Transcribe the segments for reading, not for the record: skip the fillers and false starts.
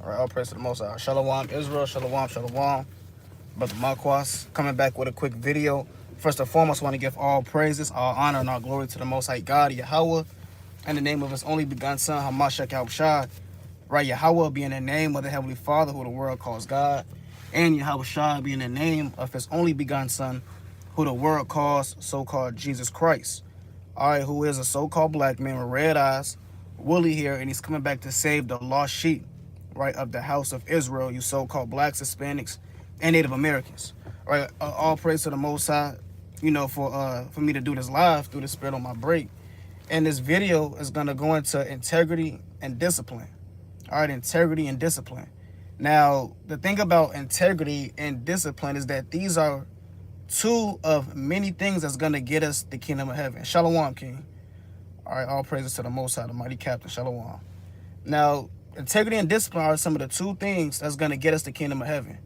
All right, all praise to the Most High. Shalom, Israel. Shalom, shalom. Brother Marquas coming back with a quick video. First and foremost, I want to give all praises, all honor, and all glory to the Most High God, Yahweh, in the name of His only begotten Son, Hamashiach Yahushua. Right, Yahweh being the name of the Heavenly Father, who the world calls God, and Yahushua being the name of His only begotten Son, who the world calls so-called Jesus Christ. All right, who is a so-called black man with red eyes, woolly hair, and he's coming back to save the lost sheep, right, of the house of Israel, you so-called blacks, Hispanics, and Native Americans. All right, all praise to the Most High, for me to do this live through the Spirit on my break. And this video is gonna go into integrity and discipline. All right, integrity and discipline. Now, the thing about integrity and discipline is that these are two of many things that's gonna get us the kingdom of heaven. Shalom, King. All right, all praises to the Most High, the mighty Captain. Shalom. Now, integrity and discipline are some of the two things that's gonna get us the kingdom of heaven.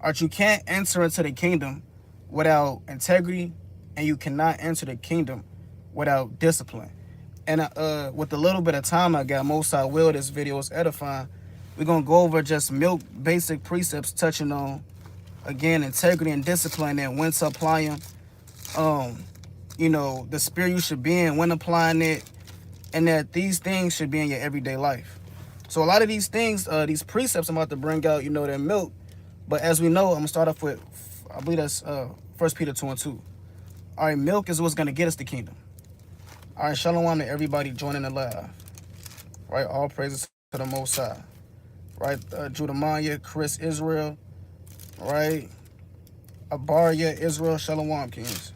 All right, you can't enter into the kingdom without integrity, and you cannot enter the kingdom without discipline. And with the little bit of time I got, Most High will, this video is edifying. We're gonna go over just milk basic precepts touching on, again, integrity and discipline and when to apply them. The spirit you should be in when applying it, and that these things should be in your everyday life. So a lot of these things, these precepts I'm about to bring out, they're milk. But as we know, I'm gonna start off with, I believe that's 1 Peter 2:2. All right, milk is what's gonna get us the kingdom. All right, shalom to everybody joining the live. All right, all praises to the Most High. Right, Judamanya, Chris, Israel. Right, Abaria, Israel, shalom, kings.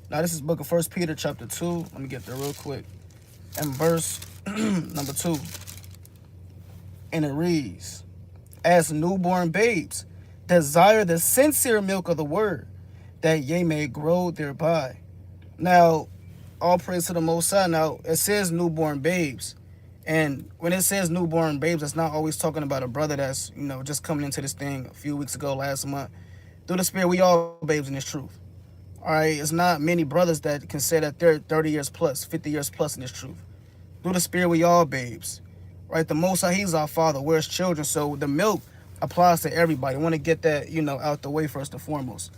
Now this is book of 1 Peter chapter 2. Let me get there real quick. And verse number 2. And it reads, as newborn babes, desire the sincere milk of the word, that ye may grow thereby. Now, all praise to the Most High. Now, it says newborn babes. And when it says newborn babes, it's not always talking about a brother that's, just coming into this thing a few weeks ago, last month. Through the Spirit, we all babes in this truth. All right, it's not many brothers that can say that they're 30 years plus, 50 years plus in this truth. Through the Spirit, we all babes. Right, the Most High, He's our Father. We're His children. So the milk applies to everybody. I want to get that, out the way first and foremost.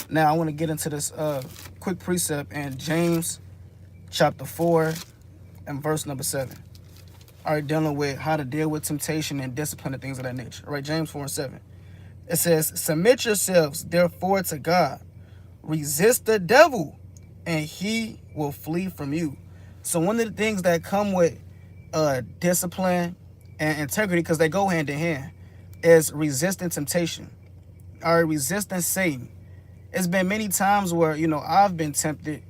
Now, I want to get into this quick precept in James chapter 4 and verse number 7. All right, dealing with how to deal with temptation and discipline and things of that nature. All right, James 4 and 7. It says, submit yourselves, therefore, to God. Resist the devil, and he will flee from you. So one of the things that come with discipline and integrity, because they go hand in hand, is resisting temptation. All right, resisting Satan. It's been many times where, I've been tempted,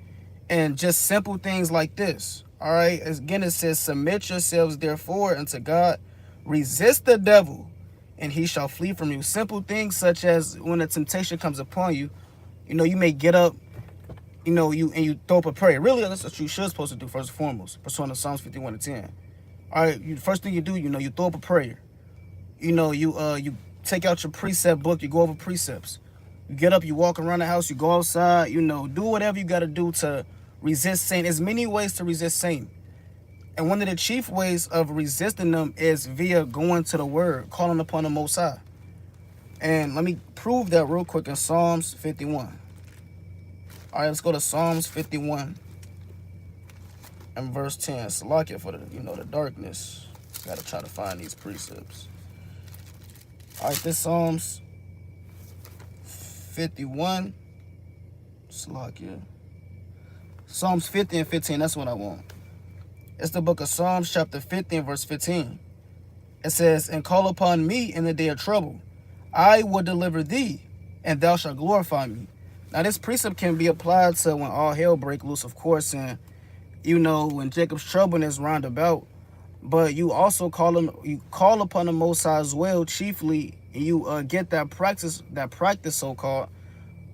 and just simple things like this. All right, again, it says, submit yourselves, therefore, unto God. Resist the devil, and he shall flee from you. Simple things such as when a temptation comes upon you, you may get up, you throw up a prayer. Really, that's what you should supposed to do first and foremost, pursuant to Psalms 51 and 10. All right, first thing you do, you throw up a prayer. You take out your precept book, you go over precepts. You get up, you walk around the house, you go outside, do whatever you got to do to resist Satan. There's many ways to resist Satan. And one of the chief ways of resisting them is via going to the word, calling upon the Most High. And let me prove that real quick in Psalms 51. All right, let's go to Psalms 51 and verse 10. Salakia for the, the darkness. Got to try to find these precepts. All right, this Psalms 51. Salakia. Psalms 50 and 15, that's what I want. It's the book of Psalms, chapter 50 and verse 15. It says, and call upon me in the day of trouble. I will deliver thee, and thou shalt glorify me. Now, this precept can be applied to when all hell break loose, of course, and, when Jacob's trouble is round about. But you also call upon the Most High as well, chiefly, and you get that practice so-called,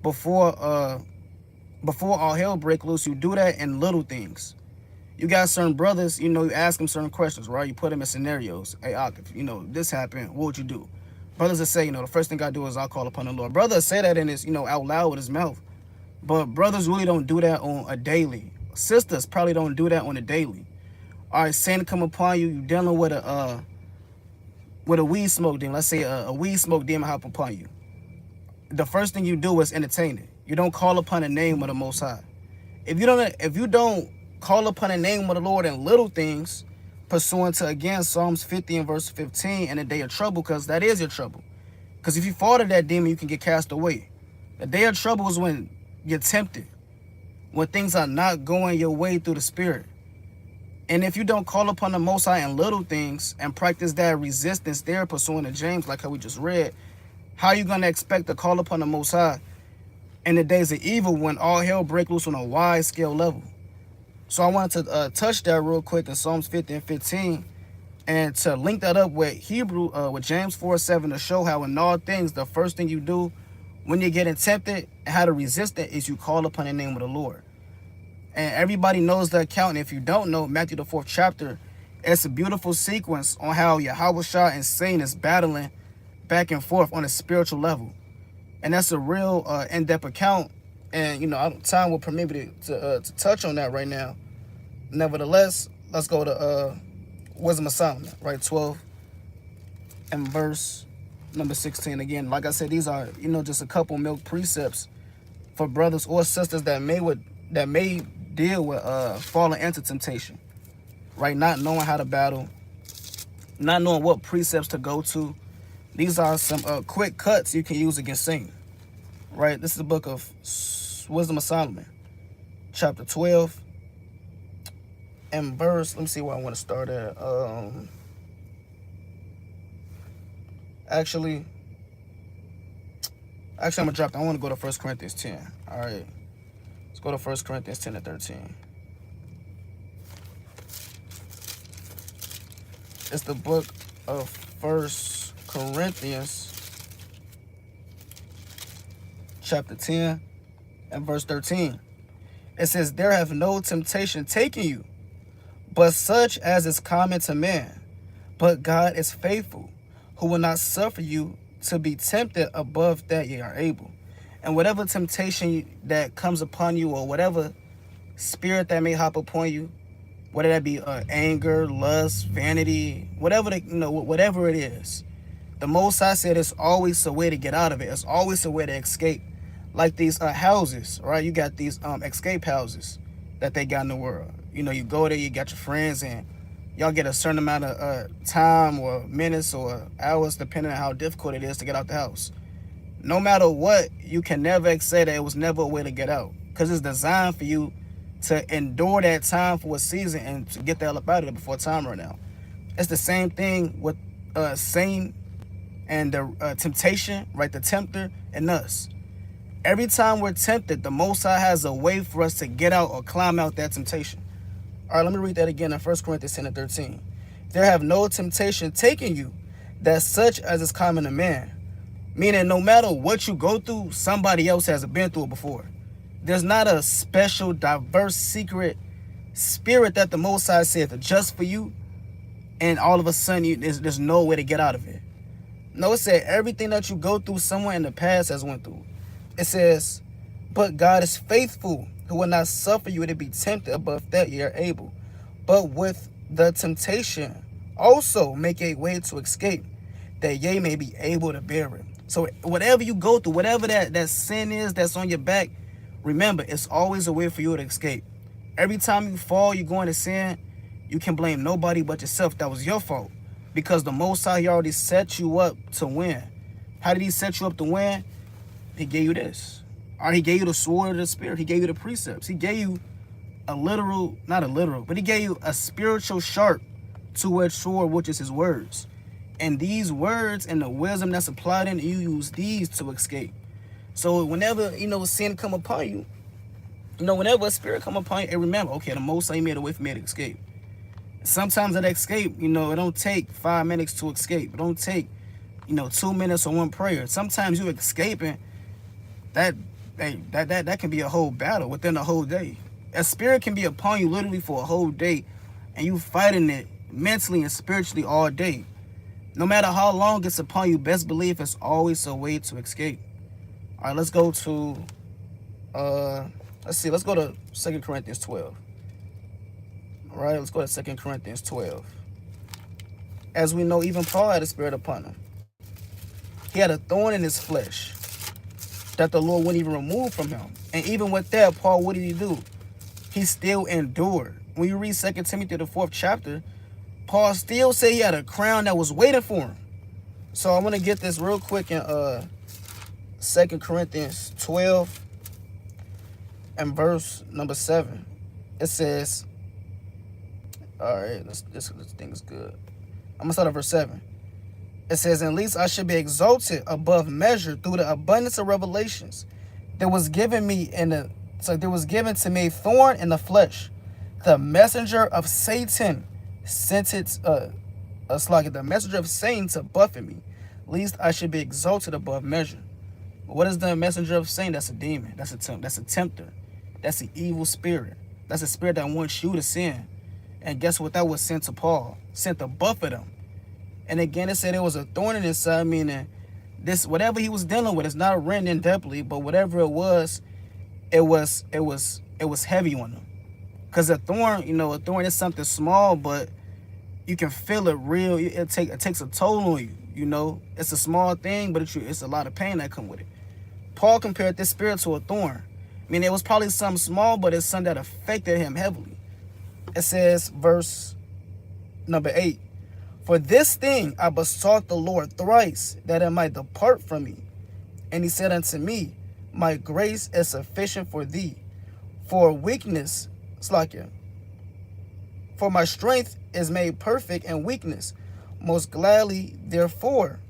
before all hell break loose. You do that in little things. You got certain brothers, you ask them certain questions, right? You put them in scenarios. Hey, if, this happened, what would you do? Brothers that say, the first thing I do is I'll call upon the Lord. Brothers say that in his, out loud with his mouth. But brothers really don't do that on a daily. Sisters probably don't do that on a daily. All right, sin come upon you. You dealing with with a weed smoke demon. Let's say a weed smoke demon hop upon you. The first thing you do is entertain it. You don't call upon the name of the Most High. If you don't call upon the name of the Lord in little things, pursuant to, again, Psalms 50 and verse 15, in the day of trouble, because that is your trouble. Because if you fall to that demon, you can get cast away. The day of trouble is when you're tempted, when things are not going your way through the spirit. And if you don't call upon the Most High in little things and practice that resistance there, pursuant to James, like how we just read, how are you going to expect to call upon the Most High in the days of evil when all hell break loose on a wide scale level? So I wanted to touch that real quick in Psalms 50 and 15, and to link that up with with James 4:7, to show how in all things, the first thing you do when you're getting tempted and how to resist it is you call upon the name of the Lord. And everybody knows the account. And if you don't know, Matthew the 4th chapter, it's a beautiful sequence on how Yahushua and Satan is battling back and forth on a spiritual level. And that's a real in-depth account. And, time will permit me to touch on that right now. Nevertheless, let's go to Wisdom of Solomon, right? 12 and verse number 16. Again, like I said, these are, just a couple milk precepts for brothers or sisters that may deal with falling into temptation, right? Not knowing how to battle, not knowing what precepts to go to. These are some quick cuts you can use against Satan, right? This is the book of Wisdom of Solomon, chapter 12 and verse, let me see where I want to start at. Actually, I'm going to drop. I want to go to 1 Corinthians 10. All right. Let's go to 1 Corinthians 10 and 13. It's the book of 1 Corinthians, chapter 10 and verse 13. It says, there have no temptation taken you, but such as is common to man. But God is faithful, who will not suffer you to be tempted above that ye are able. And whatever temptation that comes upon you, or whatever spirit that may hop upon you, whether that be anger, lust, vanity, whatever whatever it is, the Most High said it's always a way to get out of it. It's always a way to escape. Like these houses, right? You got these escape houses that they got in the world. You go there, you got your friends, and y'all get a certain amount of time or minutes or hours, depending on how difficult it is to get out the house. No matter what, you can never say that it was never a way to get out, because it's designed for you to endure that time for a season and to get the hell up out of it before time run out. It's the same thing with Satan and the temptation, right? The tempter and us. Every time we're tempted, the Most High has a way for us to get out or climb out that temptation. All right, let me read that again in 1 Corinthians 10 and 13. There have no temptation taken you that such as is common to man. Meaning no matter what you go through, somebody else has been through it before. There's not a special, diverse, secret spirit that the Most High said just for you, and all of a sudden there's no way to get out of it. No, it said everything that you go through, someone in the past has went through. It says, but God is faithful, who will not suffer you to be tempted above that ye are able, but with the temptation also make a way to escape, that ye may be able to bear it. So whatever you go through, whatever that sin is that's on your back, remember, it's always a way for you to escape. Every time you fall, you go into sin, you can blame nobody but yourself. That was your fault, because the Most High, He already set you up to win. How did He set you up to win? He gave you this. Or He gave you the sword of the Spirit. He gave you the precepts. He gave you not a literal, but He gave you a spiritual sharp two-edged sword, which is His words. And these words and the wisdom that's applied in, you use these to escape. So whenever, sin come upon you, whenever a spirit come upon you, and remember, okay, the Most High made a way for me to escape. Sometimes that escape, it don't take 5 minutes to escape. It don't take, 2 minutes or one prayer. Sometimes you escaping, that can be a whole battle within a whole day. A spirit can be upon you literally for a whole day, and you fighting it mentally and spiritually all day. No matter how long it's upon you, best believe it's always a way to escape. All right, let's go to, let's go to 2 Corinthians 12. All right, let's go to 2 Corinthians 12. As we know, even Paul had a spirit upon him. He had a thorn in his flesh that the Lord wouldn't even remove from him. And even with that, Paul, what did he do? He still endured. When you read 2 Timothy, the 4th chapter, Paul still said he had a crown that was waiting for him. So I'm going to get this real quick in 2 Corinthians 12 and verse number 7. It says, all right, this thing is good. I'm going to start at verse 7. It says, at least I should be exalted above measure through the abundance of revelations. There was given to me a thorn in the flesh, the messenger of Satan sent it, the messenger of Satan to buffet me, lest I should be exalted above measure. What is the messenger of Satan? That's a demon. That's a tempter. That's an evil spirit. That's a spirit that wants you to sin. And guess what? That was sent to Paul, sent to buffet him. And again, it said it was a thorn in his side, meaning this, whatever he was dealing with, it's not written in depthly, but whatever it was heavy on him. Because a thorn is something small, but you can feel it real. It takes a toll on you. It's a small thing, but it's a lot of pain that come with it. Paul compared this spirit to a thorn. I mean, it was probably something small, but it's something that affected him heavily. It says, verse number 8, for this thing I besought the Lord thrice, that it might depart from me. And he said unto me, my grace is sufficient for thee, for weakness, for my strength is made perfect in weakness. Most gladly, therefore,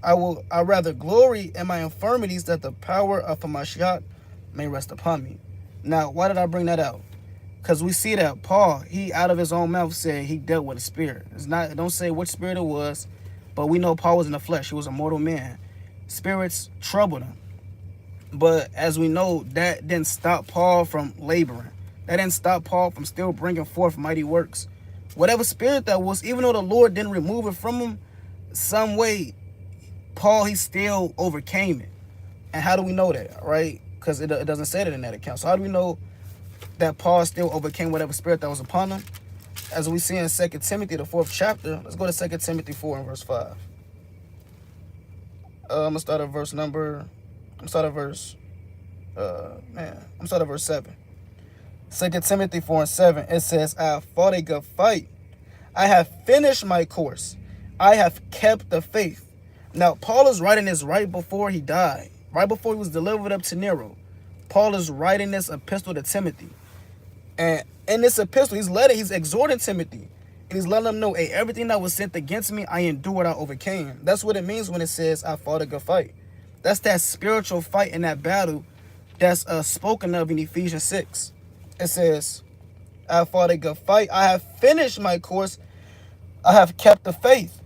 I rather glory in my infirmities, that the power of Hamashiach may rest upon me. Now, why did I bring that out? Because we see that Paul, he out of his own mouth said he dealt with a spirit. It don't say which spirit it was, but we know Paul was in the flesh. He was a mortal man. Spirits troubled him. But as we know, that didn't stop Paul from laboring. That didn't stop Paul from still bringing forth mighty works. Whatever spirit that was, even though the Lord didn't remove it from him, some way, Paul, he still overcame it. And how do we know that, right? Because it doesn't say that in that account. So how do we know that Paul still overcame whatever spirit that was upon him? As we see in 2 Timothy, the 4th chapter. Let's go to 2 Timothy 4 and verse 5. I'm going to start at verse 7. 2 Timothy 4 and 7. It says, I have fought a good fight. I have finished my course. I have kept the faith. Now, Paul is writing this right before he died. Right before he was delivered up to Nero. Paul is writing this epistle to Timothy. And in this epistle, he's exhorting Timothy. And he's letting him know, hey, everything that was sent against me, I endured, I overcame. That's what it means when it says, I fought a good fight. That's that spiritual fight in that battle that's spoken of in Ephesians 6. It says, I fought a good fight. I have finished my course. I have kept the faith.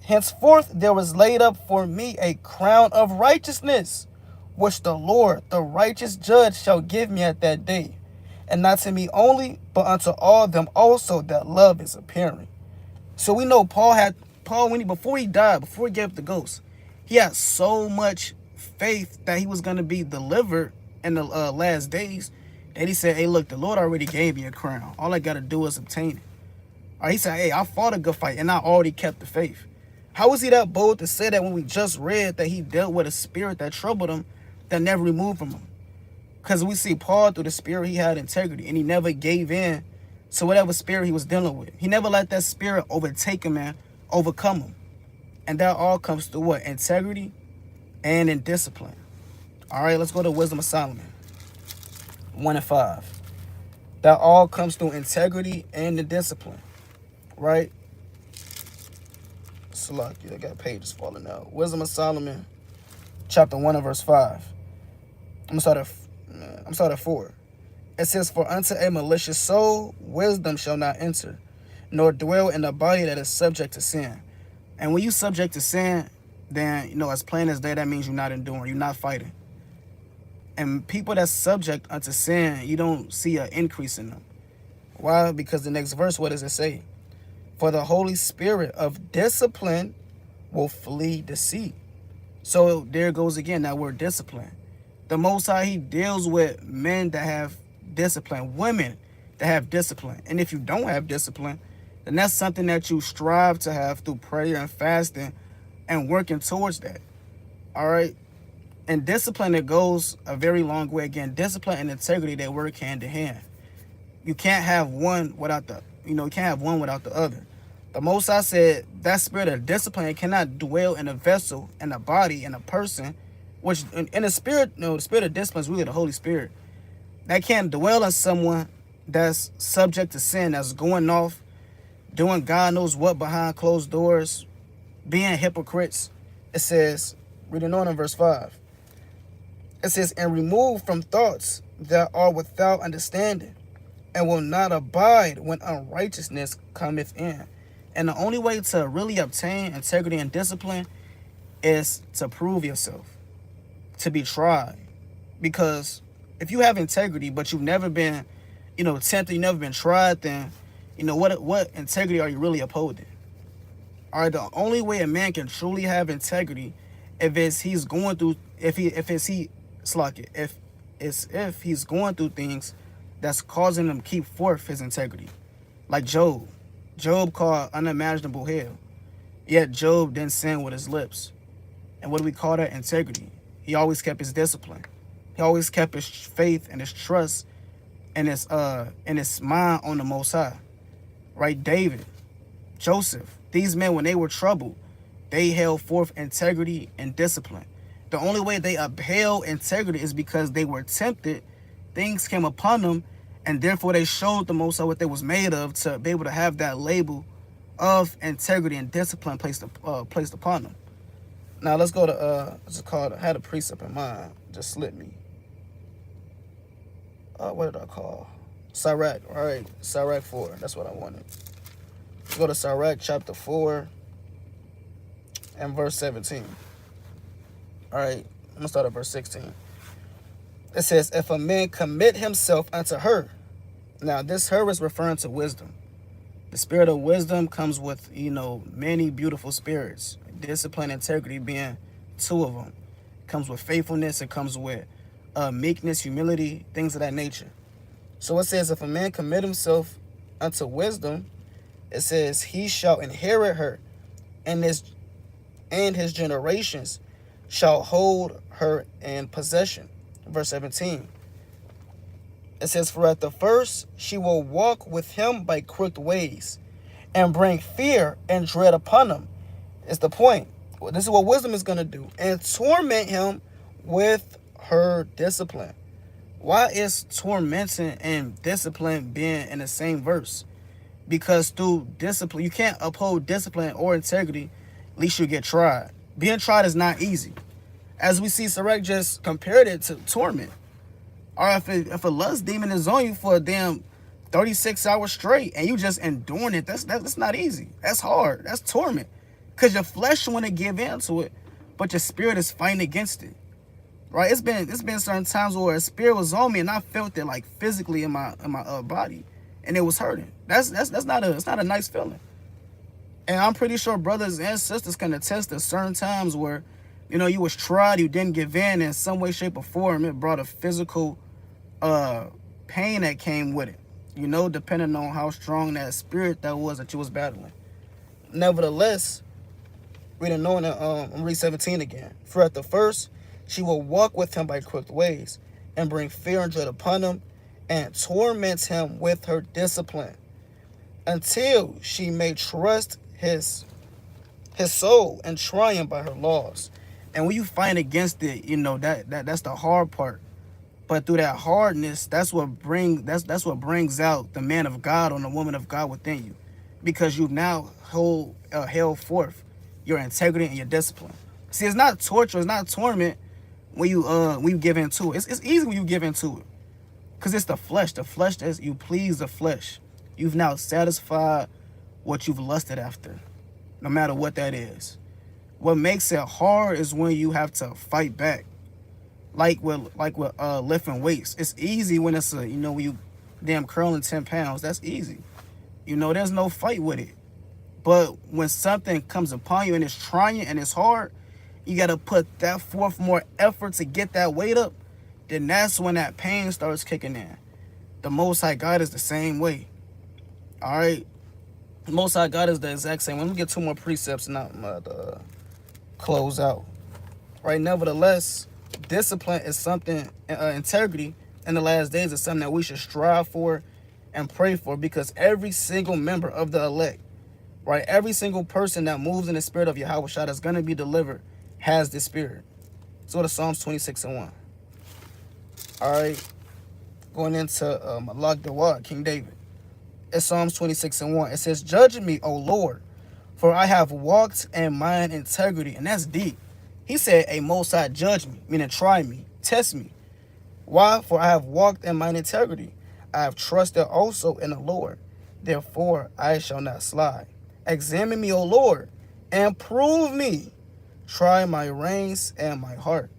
Henceforth, there was laid up for me a crown of righteousness, which the Lord, the righteous judge, shall give me at that day. And not to me only, but unto all them also that love is appearing. So we know Paul, before he died, before he gave up the ghost, he had so much faith that he was going to be delivered in the last days, that he said, hey, look, the Lord already gave me a crown. All I got to do is obtain it. Or he said, hey, I fought a good fight, and I already kept the faith. How was he that bold to say that when we just read that he dealt with a spirit that troubled him, that never removed from him? Because we see Paul, through the spirit, he had integrity, and he never gave in to whatever spirit he was dealing with. He never let that spirit overtake him and overcome him. And that all comes through what? Integrity and in discipline. All right, let's go to Wisdom of Solomon 1 and 5. That all comes through integrity and the discipline, right? Slacky, I got pages falling out. Wisdom of Solomon, chapter 1 and verse 5. I'm sorry, 4. It says, for unto a malicious soul, wisdom shall not enter, nor dwell in a body that is subject to sin. And when you subject to sin, then, as plain as day, that means you're not enduring, you're not fighting. And people that's subject unto sin, you don't see an increase in them. Why? Because the next verse, what does it say? For the Holy Spirit of discipline will flee deceit. So there goes again that word discipline. The Most High, he deals with men that have discipline, women that have discipline. And if you don't have discipline, then that's something that you strive to have through prayer and fasting and working towards that. All right. And discipline, it goes a very long way. Again, discipline and integrity, they work hand in hand. You can't have one without the, you can't have one without the other. The Most High said that spirit of discipline cannot dwell in a vessel, in a body, in a person, which in the spirit, the spirit of discipline is really the Holy Spirit. That can't dwell in someone that's subject to sin, that's going off, doing God knows what behind closed doors, being hypocrites. It says, reading on in verse 5, it says, and remove from thoughts that are without understanding, and will not abide when unrighteousness cometh in. And the only way to really obtain integrity and discipline is to prove yourself, to be tried. Because if you have integrity, but you've never been, tempted, you've never been tried, then, what integrity are you really upholding? All right, the only way a man can truly have integrity if he's going through things that's causing him to keep forth his integrity. Like Job. Job caused unimaginable hell. Yet Job didn't sin with his lips. And what do we call that? Integrity. He always kept his discipline. He always kept his faith and his trust and his mind on the Most High. Right? David, Joseph, these men, when they were troubled, they held forth integrity and discipline. The only way they upheld integrity is because they were tempted. Things came upon them, and therefore they showed the Most High what they was made of to be able to have that label of integrity and discipline placed upon them. Now let's go to what's it called? I had a precept in mind, just slipped me. What did I call? Sirach, all right, Sirach 4. That's what I wanted. Let's go to Sirach chapter 4 and verse 17. All right, I'm gonna start at verse 16. It says, if a man commit himself unto her. Now this her is referring to wisdom. The spirit of wisdom comes with, many beautiful spirits. Discipline, integrity being two of them. It comes with faithfulness. It comes with meekness, humility, things of that nature. So it says, if a man commit himself unto wisdom, it says, he shall inherit her, and his generations shall hold her in possession. Verse 17. It says, for at the first she will walk with him by crooked ways, and bring fear and dread upon him. It's the point. This is what wisdom is going to do. And torment him with her discipline. Why is tormenting and discipline being in the same verse? Because through discipline, you can't uphold discipline or integrity, at least you get tried. Being tried is not easy. As we see, Sirach just compared it to torment. Or if a lust demon is on you for a damn 36 hours straight and you just enduring it, that's not easy. That's hard. That's torment. Because your flesh want to give in to it, but your spirit is fighting against it. Right? It's been certain times where a spirit was on me and I felt it like physically in my body, and it was hurting. It's not a nice feeling. And I'm pretty sure brothers and sisters can attest to certain times where, you was tried, you didn't give in some way, shape, or form. It brought a physical pain that came with it, depending on how strong that spirit that was that you was battling. Nevertheless, reading on in read 17 again. For at the first she will walk with him by crooked ways, and bring fear and dread upon him, and torment him with her discipline, until she may trust his soul and triumph by her laws. And when you fight against it, that's the hard part. But through that hardness, that's what brings out the man of God or the woman of God within you, because you've now held forth your integrity and your discipline. See, it's not torture, it's not torment when you give into it. It's easy when you give into it, because it's the flesh. The flesh, is you please the flesh. You've now satisfied what you've lusted after, no matter what that is. What makes it hard is when you have to fight back, like with lifting weights. It's easy when it's when you damn curling 10 pounds. That's easy. There's no fight with it. But when something comes upon you and it's trying and it's hard, you got to put that forth more effort to get that weight up. Then that's when that pain starts kicking in. The Most High God is the same way. All right. Most High God is the exact same. Let me get two more precepts and I'm going to close out. Right, nevertheless, discipline is something, integrity in the last days is something that we should strive for and pray for, because every single member of the elect, right, every single person that moves in the spirit of Yahweh Shah that's going to be delivered has this spirit. Let's go to Psalms 26:1. All right, going into Malak Dawad, King David. It's Psalms 26:1. It says, "Judge me, O Lord, for I have walked in mine integrity." And that's deep. He said, "A Most High judge me," meaning try me, test me. Why? For I have walked in mine integrity. I have trusted also in the Lord. Therefore I shall not slide. Examine me, O Lord, and prove me. Try my reins and my heart.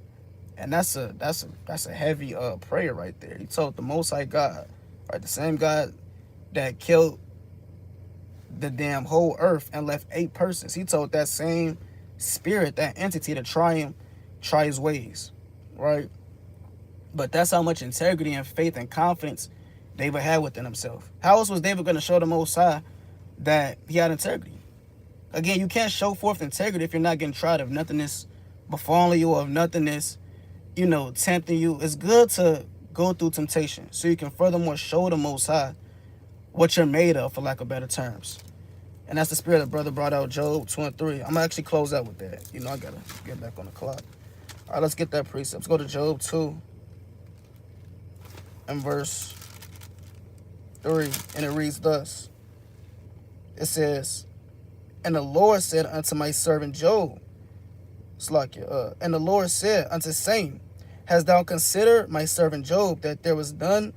And that's a heavy prayer right there. He told the Most High God, right, the same God that killed the damn whole earth and left 8 persons. He told that same spirit, that entity, to try him, try his ways, right? But that's how much integrity and faith and confidence David had within himself. How else was David going to show the Most High that he had integrity? Again, you can't show forth integrity if you're not getting tried, of nothingness befalling you, or of nothingness, tempting you. It's good to go through temptation so you can furthermore show the Most High what you're made of, for lack of better terms. And that's the spirit that brother brought out, Job 2 and 3. I'm going to actually close out with that. I got to get back on the clock. All right, let's get that precept. Let's go to Job 2 and verse 3. And it reads thus. It says, "And the Lord said unto my servant Job," and the Lord said unto Satan, "Hast thou considered my servant Job, that there was none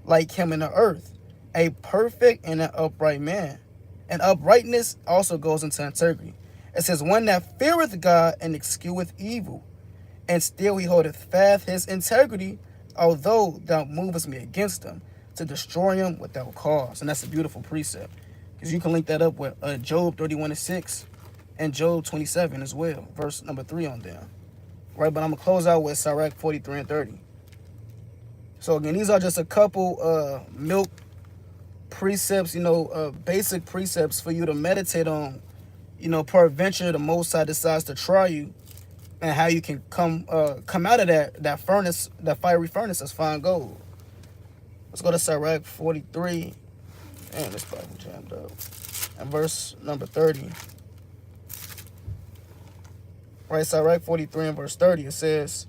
like him in the earth, a perfect and an upright man?" And uprightness also goes into integrity. It says, "One that feareth God and excuseth evil, and still he holdeth fast his integrity, although thou movest me against him, to destroy him without cause." And that's a beautiful precept, because you can link that up with Job 31:6 and Job 27 as well, verse number 3 on down. Right, but I'm going to close out with Sirach 43 and 30. So again, these are just a couple milk precepts, basic precepts for you to meditate on, peradventure the Most High decides to try you, and how you can come out of that furnace, that fiery furnace, as fine gold. Let's go to Sirach 43. Man, this Bible jammed up. And verse number 30. Right, Sirach 43 and verse 30, it says,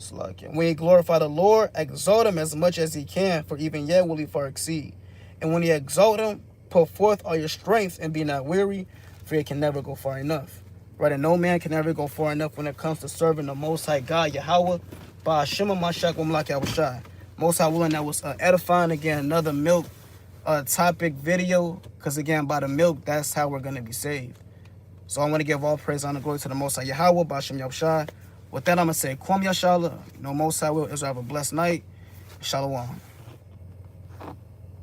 "When ye glorify the Lord, exalt him as much as he can, for even yet will he far exceed. And when ye exalt him, put forth all your strength, and be not weary, for it can never go far enough." Right, and no man can ever go far enough when it comes to serving the Most High God, Yahweh, by Shema Mashak Wamlak Yahushai. Most High willing, that was edifying. Again, another milk topic video, because again, by the milk, that's how we're going to be saved. So I want to give all praise, honor, glory to the Most High Yahweh, by Shem Yahushai. With that, I'm going to say, Kwam Yashala. Most High will Israel have a blessed night. Shalom.